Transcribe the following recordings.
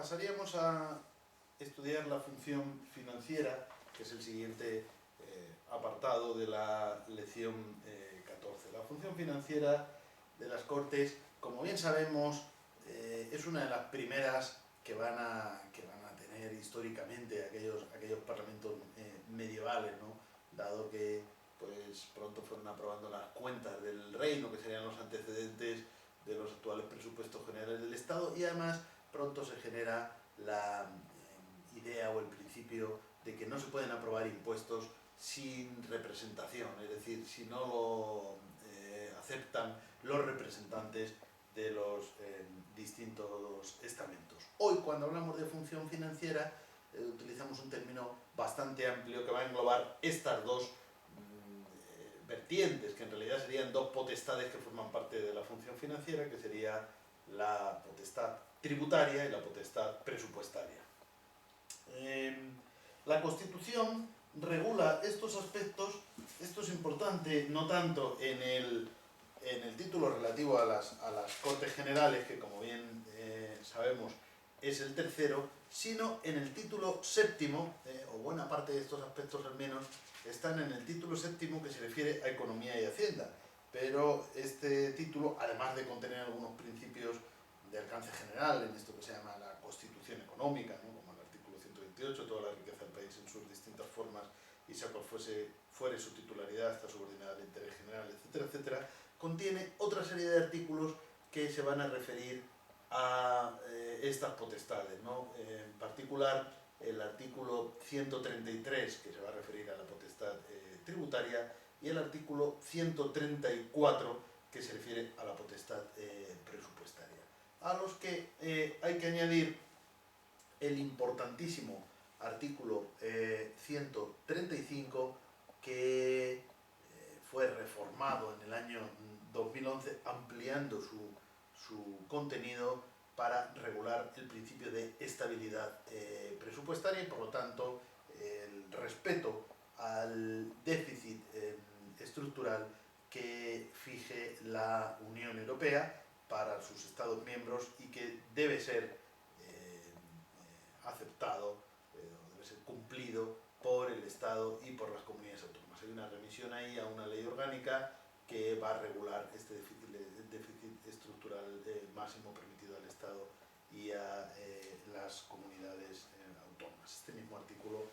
Pasaríamos a estudiar la función financiera, que es el siguiente apartado de la lección 14. La función financiera de las Cortes, como bien sabemos, es una de las primeras que van a tener históricamente aquellos parlamentos medievales, ¿no? Dado que pues, pronto fueron aprobando las cuentas del reino, que serían los antecedentes de los actuales presupuestos generales del Estado, y además pronto se genera la idea o el principio de que no se pueden aprobar impuestos sin representación, es decir, si no lo aceptan los representantes de los distintos estamentos. Hoy, cuando hablamos de función financiera, utilizamos un término bastante amplio que va a englobar estas dos vertientes, que en realidad serían dos potestades que forman parte de la función financiera, que sería la potestad tributaria y la potestad presupuestaria. La Constitución regula estos aspectos. Esto es importante no tanto en el título relativo a las Cortes Generales, que como bien sabemos es el tercero, sino en el título séptimo, o buena parte de estos aspectos al menos, están en el título séptimo, que se refiere a Economía y Hacienda. Pero este título, además de contener algunos principios de alcance general en esto que se llama la Constitución Económica, ¿no? Como el artículo 128, toda la riqueza del país en sus distintas formas, y sea cual fuere su titularidad, está subordinada al interés general, etcétera, etcétera, contiene otra serie de artículos que se van a referir a estas potestades, ¿no? En particular, el artículo 133, que se va a referir a la potestad tributaria, y el artículo 134, que se refiere a la potestad presupuestaria. A los que hay que añadir el importantísimo artículo 135, que fue reformado en el año 2011, ampliando su contenido para regular el principio de estabilidad presupuestaria y, por lo tanto, el respeto al déficit estructural que fije la Unión Europea para sus Estados miembros y que debe ser aceptado, debe ser cumplido por el Estado y por las comunidades autónomas. Hay una remisión ahí a una ley orgánica que va a regular este déficit estructural máximo permitido al Estado y a las comunidades autónomas. Este mismo artículo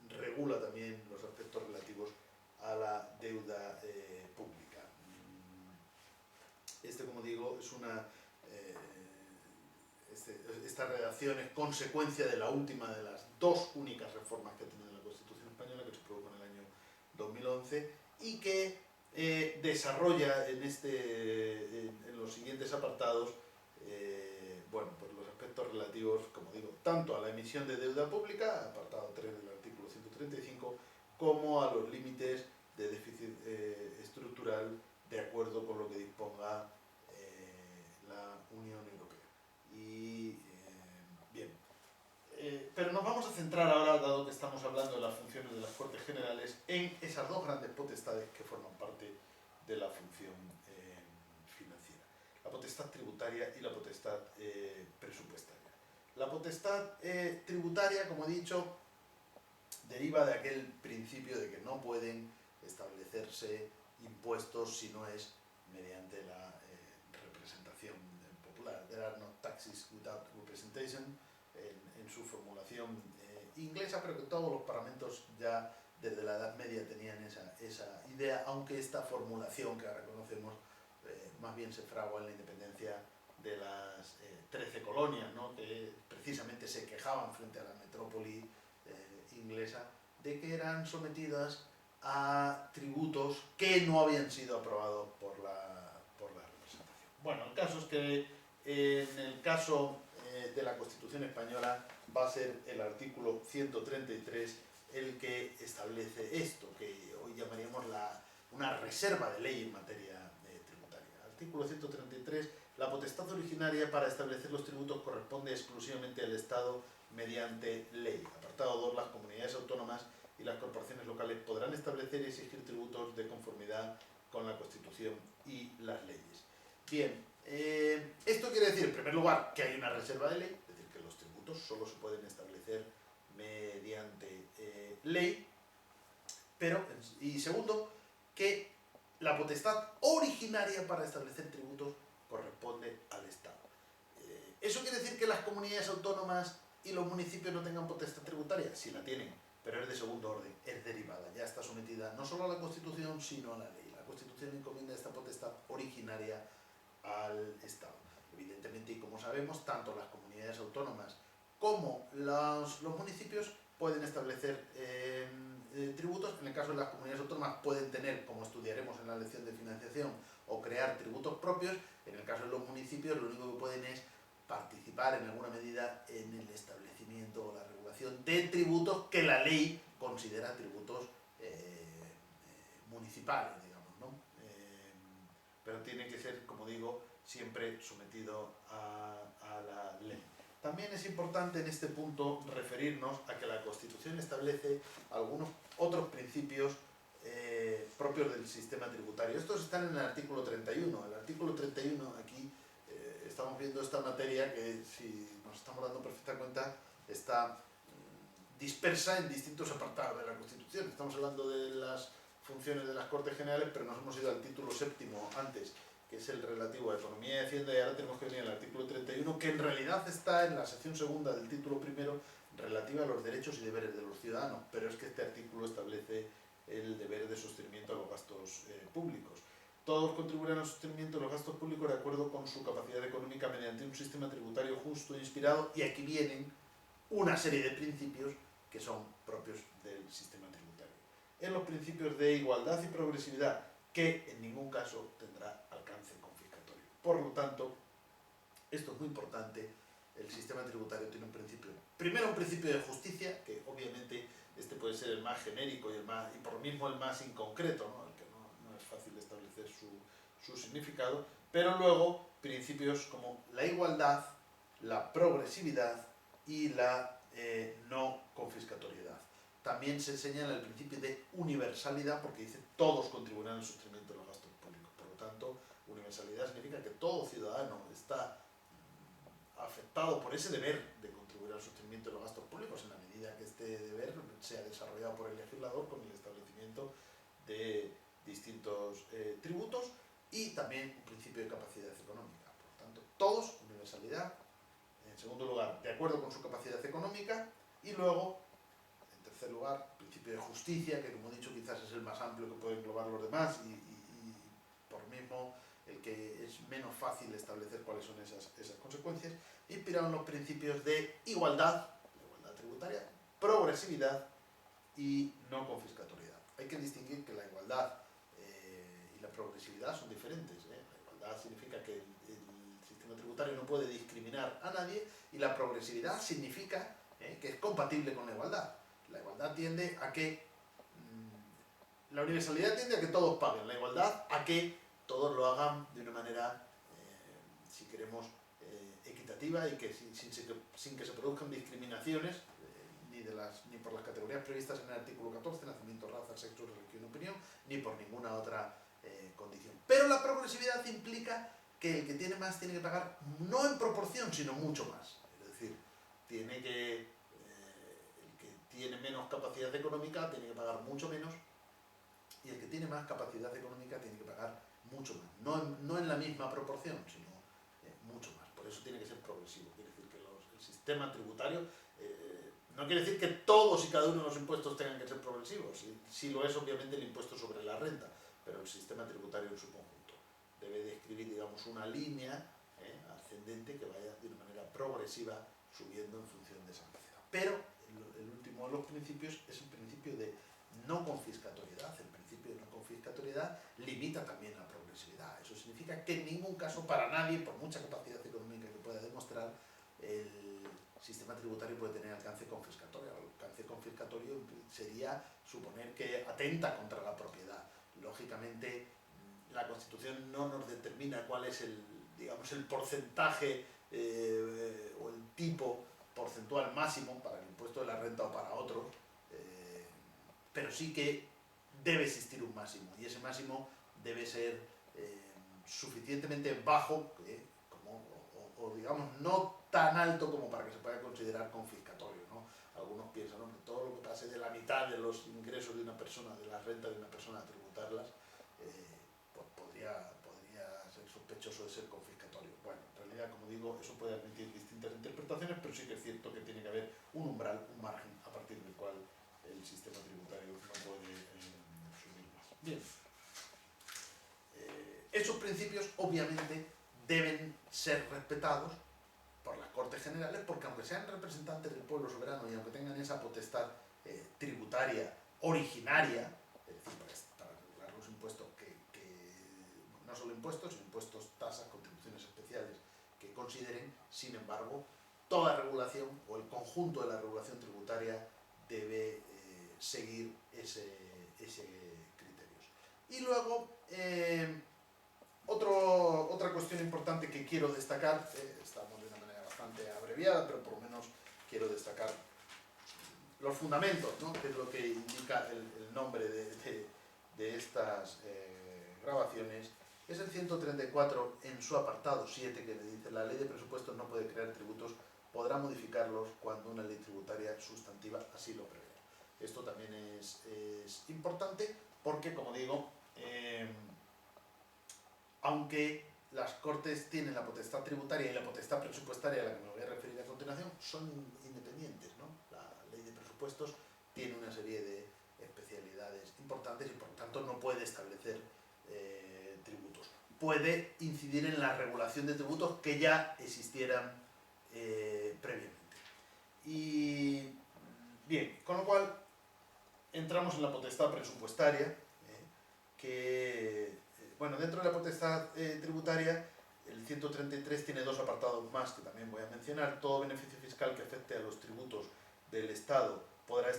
regula también los aspectos relativos a la deuda pública. Como digo, es esta redacción es consecuencia de la última de las dos únicas reformas que ha tenido la Constitución española, que se produjo en el año 2011, y que desarrolla en los siguientes apartados pues los aspectos relativos, como digo, tanto a la emisión de deuda pública, apartado 3 del artículo 135, como a los límites de déficit estructural de acuerdo con lo que disponga la Unión Europea. Y bien, pero nos vamos a centrar ahora, dado que estamos hablando de las funciones de las Cortes Generales, en esas dos grandes potestades que forman parte de la función financiera: la potestad tributaria y la potestad presupuestaria. La potestad tributaria, como he dicho, deriva de aquel principio de que no pueden establecerse impuestos si no es mediante la representación popular. There are no taxes without representation, en su formulación inglesa, pero que todos los parlamentos ya desde la Edad Media tenían esa idea, aunque esta formulación que ahora conocemos más bien se fragua en la independencia de las 13 colonias, ¿no? Que precisamente se quejaban frente a la metrópoli inglesa de que eran sometidas a tributos que no habían sido aprobados por la representación. Bueno, el caso es que en el caso de la Constitución española va a ser el artículo 133 el que establece esto, que hoy llamaríamos una reserva de ley en materia tributaria. Artículo 133. La potestad originaria para establecer los tributos corresponde exclusivamente al Estado mediante ley. Apartado 2. Las comunidades autónomas y las corporaciones locales podrán establecer y exigir tributos de conformidad con la Constitución y las leyes. Bien, esto quiere decir, en primer lugar, que hay una reserva de ley, es decir, tributos solo se pueden establecer mediante ley, y segundo, que la potestad originaria para establecer tributos corresponde al Estado. ¿Eso quiere decir que las comunidades autónomas y los municipios no tengan potestad tributaria? Sí la tienen, pero es de segundo orden, es derivada, ya está sometida no solo a la Constitución, sino a la ley. La Constitución encomienda esta potestad originaria al Estado. Evidentemente, y como sabemos, tanto las comunidades autónomas como los municipios pueden establecer tributos. En el caso de las comunidades autónomas pueden tener, como estudiaremos en la lección de financiación, o crear tributos propios. En el caso de los municipios, lo único que pueden es participar en alguna medida en el establecimiento o la regulación de tributos que la ley considera tributos municipales, digamos, ¿no? Pero tiene que ser, como digo, siempre sometido a la ley. También es importante en este punto referirnos a que la Constitución establece algunos otros principios propios del sistema tributario. Estos están en el artículo 31. El artículo 31, aquí estamos viendo esta materia que, si nos estamos dando perfecta cuenta, está dispersa en distintos apartados de la Constitución. Estamos hablando de las funciones de las Cortes Generales, pero nos hemos ido al título séptimo antes, que es el relativo a Economía y Hacienda, y ahora tenemos que venir al artículo 31, que en realidad está en la sección segunda del título primero, relativa a los derechos y deberes de los ciudadanos, pero es que este artículo establece el deber de sostenimiento de los gastos públicos. Todos contribuirán al sostenimiento de los gastos públicos de acuerdo con su capacidad económica mediante un sistema tributario justo e inspirado, y aquí vienen una serie de principios que son propios del sistema tributario. En los principios de igualdad y progresividad, que en ningún caso tendrá alcance confiscatorio. Por lo tanto, esto es muy importante, el sistema tributario tiene un principio, primero un principio de justicia, que obviamente este puede ser el más genérico y por lo mismo el más inconcreto, ¿no? El que no es fácil establecer su significado, pero luego principios como la igualdad, la progresividad y la no confiscatoriedad. También se señala el principio de universalidad, porque dice todos contribuirán al sostenimiento de los gastos públicos. Por lo tanto, universalidad significa que todo ciudadano está afectado por ese deber de contribuir al sostenimiento de los gastos públicos en la medida que este deber sea desarrollado por el legislador con el establecimiento de distintos tributos, y también un principio de capacidad económica. Por lo tanto, todos, universalidad, en segundo lugar, de acuerdo con su capacidad económica, y luego, en tercer lugar, principio de justicia, que como he dicho quizás es el más amplio que puede englobar los demás, y por mismo el que es menos fácil establecer cuáles son esas consecuencias, inspirado en los principios de igualdad, la igualdad tributaria, progresividad y no confiscatoriedad. Hay que distinguir que la igualdad y la progresividad son diferentes. La igualdad significa que el sistema tributario no puede discriminar a nadie, y la progresividad significa que es compatible con la igualdad. La igualdad tiende a que la universalidad tiende a que todos paguen, la igualdad a que todos lo hagan de una manera, si queremos, equitativa, y que sin que se produzcan discriminaciones ni por las categorías previstas en el artículo 14, nacimiento, raza, sexo, religión, opinión, ni por ninguna otra condición. Pero la progresividad implica que el que tiene más tiene que pagar no en proporción, sino mucho más. Es decir, el que tiene menos capacidad económica tiene que pagar mucho menos, y el que tiene más capacidad económica tiene que pagar mucho más. No en la misma proporción, sino mucho más. Por eso tiene que ser progresivo. Quiere decir que el sistema tributario no quiere decir que todos y cada uno de los impuestos tengan que ser progresivos. Sí lo es, obviamente, el impuesto sobre la renta, pero el sistema tributario en su conjunto debe describir, digamos, una línea ascendente que vaya de una manera progresiva subiendo en función de esa capacidad. Pero el último de los principios es el principio de no confiscatoriedad. El principio de no confiscatoriedad limita también la progresividad. Eso significa que en ningún caso, para nadie, por mucha capacidad económica que pueda demostrar, el sistema tributario puede tener alcance confiscatorio. El alcance confiscatorio sería suponer que atenta contra la propiedad. Lógicamente, la Constitución no nos determina cuál es el porcentaje o el tipo porcentual máximo para el impuesto de la renta o para otros, pero sí que debe existir un máximo, y ese máximo debe ser suficientemente bajo, digamos, no tan alto como para que se pueda considerar confiscatorio, ¿no? Algunos piensan, ¿no?, que todo lo que pase de la mitad de los ingresos de una persona, de la renta de una persona, a tributarlas, pues podría ser sospechoso de ser confiscatorio. Bueno, en realidad, como digo, eso puede admitir distintas interpretaciones, pero sí que es cierto que tiene que haber un umbral, un margen, a partir del cual el sistema tributario no puede subir más. Bien. Esos principios, obviamente, deben ser respetados por las Cortes Generales, porque aunque sean representantes del pueblo soberano y aunque tengan esa potestad tributaria originaria, es decir, para regular los impuestos, no solo impuestos, sino impuestos, tasas, contribuciones especiales que consideren, sin embargo, toda regulación o el conjunto de la regulación tributaria debe seguir ese criterios. Y luego, otra cuestión importante que quiero destacar, estamos de una manera bastante abreviada, pero por lo menos quiero destacar los fundamentos, ¿no?, que es lo que indica el nombre de estas grabaciones, es el 134 en su apartado 7, que le dice: la ley de presupuestos no puede crear tributos, podrá modificarlos cuando una ley tributaria sustantiva así lo prevea. Esto también es importante porque, como digo, aunque las Cortes tienen la potestad tributaria y la potestad presupuestaria a la que me voy a referir a continuación, son independientes, ¿no? La ley de presupuestos tiene una serie de especialidades importantes y por lo tanto no puede establecer tributos. Puede incidir en la regulación de tributos que ya existieran previamente. Y bien, con lo cual entramos en la potestad presupuestaria, que, bueno, dentro de la potestad tributaria, el 133 tiene dos apartados más que también voy a mencionar. Todo beneficio fiscal que afecte a los tributos del Estado deberá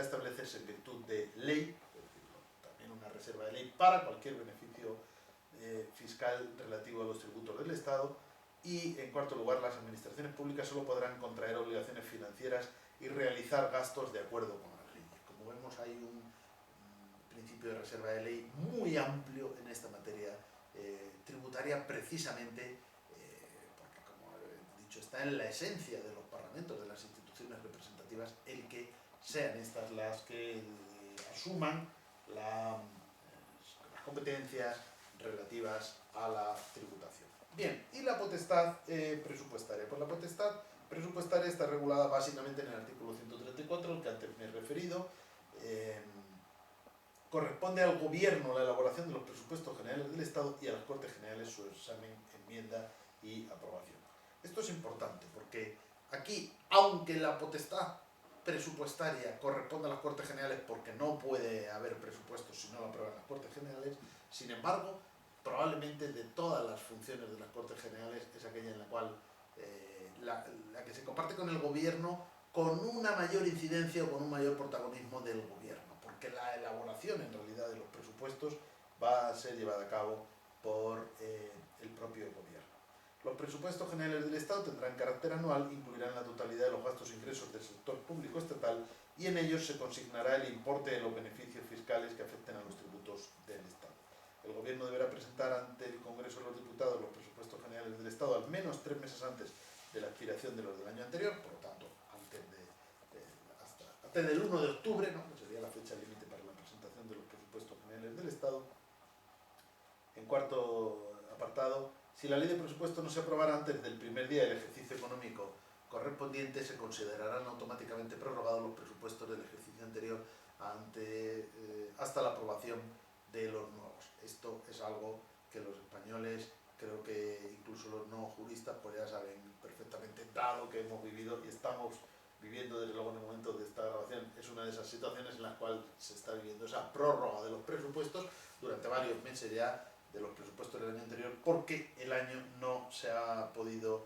establecerse en virtud de ley, es decir, también una reserva de ley para cualquier beneficio fiscal relativo a los tributos del Estado. Y, en cuarto lugar, las administraciones públicas solo podrán contraer obligaciones financieras y realizar gastos de acuerdo con las leyes. Como vemos, hay un principio de reserva de ley muy amplio en esta materia tributaria, precisamente porque, como he dicho, está en la esencia de los parlamentos, de las instituciones representativas, el que sean estas las que asuman las competencias relativas a la tributación. Bien, y la potestad presupuestaria. Pues la potestad presupuestaria está regulada básicamente en el artículo 134, al que antes me he referido. Corresponde al Gobierno la elaboración de los presupuestos generales del Estado y a las Cortes Generales su examen, enmienda y aprobación. Esto es importante porque aquí, aunque la potestad presupuestaria corresponde a las Cortes Generales porque no puede haber presupuestos si no lo aprueban las Cortes Generales, sin embargo, probablemente de todas las funciones de las Cortes Generales es aquella en la cual la que se comparte con el Gobierno con una mayor incidencia o con un mayor protagonismo del Gobierno, porque la elaboración en realidad de los presupuestos va a ser llevada a cabo por el propio Gobierno. Los presupuestos generales del Estado tendrán carácter anual, incluirán la totalidad de los gastos e ingresos del sector público estatal y en ellos se consignará el importe de los beneficios fiscales que afecten a los tributos del Estado. El Gobierno deberá presentar ante el Congreso de los Diputados los presupuestos generales del Estado al menos 3 meses antes de la expiración de los del año anterior, por lo tanto, antes del 1 de octubre, ¿no?, que sería la fecha límite para la presentación de los presupuestos generales del Estado. En cuarto apartado, si la ley de presupuestos no se aprobara antes del primer día del ejercicio económico correspondiente, se considerarán automáticamente prorrogados los presupuestos del ejercicio anterior hasta la aprobación de los nuevos. Esto es algo que los españoles, creo que incluso los no juristas, pues ya saben perfectamente, dado que hemos vivido y estamos viviendo desde luego en el momento de esta grabación, es una de esas situaciones en las cuales se está viviendo esa prórroga de los presupuestos durante varios meses ya de los presupuestos del año anterior, porque el año no se ha podido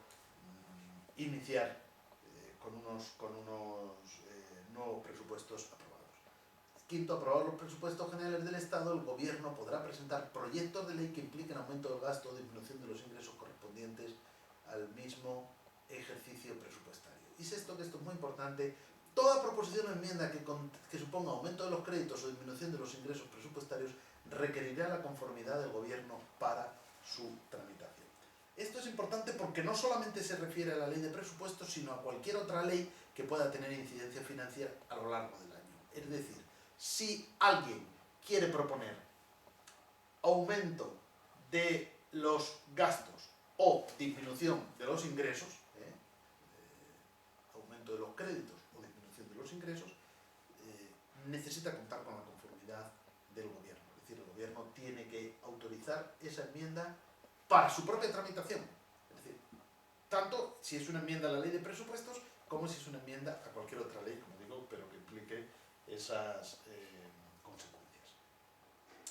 iniciar con unos nuevos presupuestos aprobados. Quinto, aprobados los presupuestos generales del Estado, el Gobierno podrá presentar proyectos de ley que impliquen aumento del gasto o disminución de los ingresos correspondientes al mismo ejercicio presupuestario. Y sexto, que esto es muy importante, toda proposición o enmienda que suponga aumento de los créditos o disminución de los ingresos presupuestarios requerirá la conformidad del Gobierno para su tramitación. Esto es importante porque no solamente se refiere a la ley de presupuestos, sino a cualquier otra ley que pueda tener incidencia financiera a lo largo del año. Es decir, si alguien quiere proponer aumento de los gastos o disminución de los ingresos, aumento de los créditos o disminución de los ingresos, necesita contar con la conformidad del gobierno. Es decir, el gobierno tiene que autorizar esa enmienda para su propia tramitación. Es decir, tanto si es una enmienda a la ley de presupuestos como si es una enmienda a cualquier otra ley, como digo, pero que implique esas consecuencias.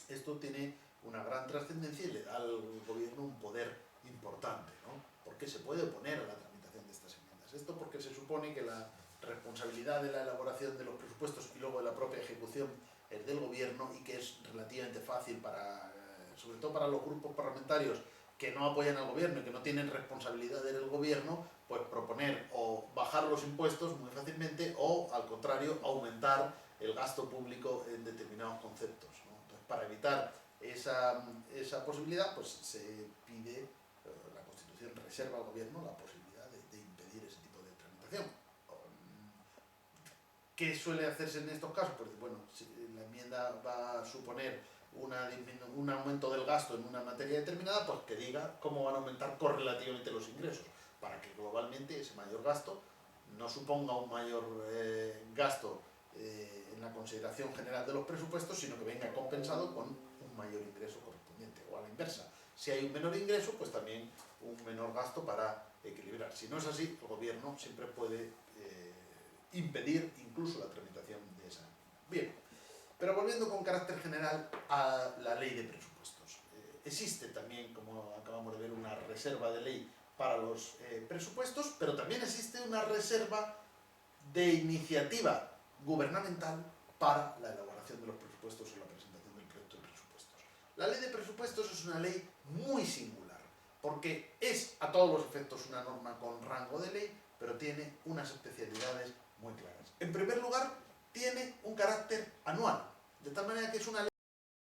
Esto tiene una gran trascendencia y le da al gobierno un poder importante, ¿no? Porque se puede oponer a la tramitación de estas enmiendas. Esto porque se supone que la responsabilidad de la elaboración de los presupuestos y luego de la propia ejecución es del gobierno y que es relativamente fácil para, sobre todo para los grupos parlamentarios que no apoyan al gobierno y que no tienen responsabilidad en el gobierno, pues proponer o bajar los impuestos muy fácilmente o, al contrario, aumentar el gasto público en determinados conceptos, ¿no? Entonces, para evitar esa posibilidad, pues se pide, la Constitución reserva al gobierno la posibilidad de impedir ese tipo de tramitación. ¿Qué suele hacerse en estos casos? Pues bueno, si la enmienda va a suponer un aumento del gasto en una materia determinada, pues que diga cómo van a aumentar correlativamente los ingresos, para que globalmente ese mayor gasto no suponga un mayor gasto en la consideración general de los presupuestos, sino que venga compensado con un mayor ingreso correspondiente, o a la inversa. Si hay un menor ingreso, pues también un menor gasto para equilibrar. Si no es así, el gobierno siempre puede impedir incluso la tramitación de esa. Bien, pero volviendo con carácter general a la ley de presupuestos. Existe también, como acabamos de ver, una reserva de ley para los presupuestos, pero también existe una reserva de iniciativa gubernamental para la elaboración de los presupuestos o la presentación del proyecto de presupuestos. La ley de presupuestos es una ley muy singular, porque es a todos los efectos una norma con rango de ley, pero tiene unas especialidades muy claras. En primer lugar, tiene un carácter anual, de tal manera que es una ley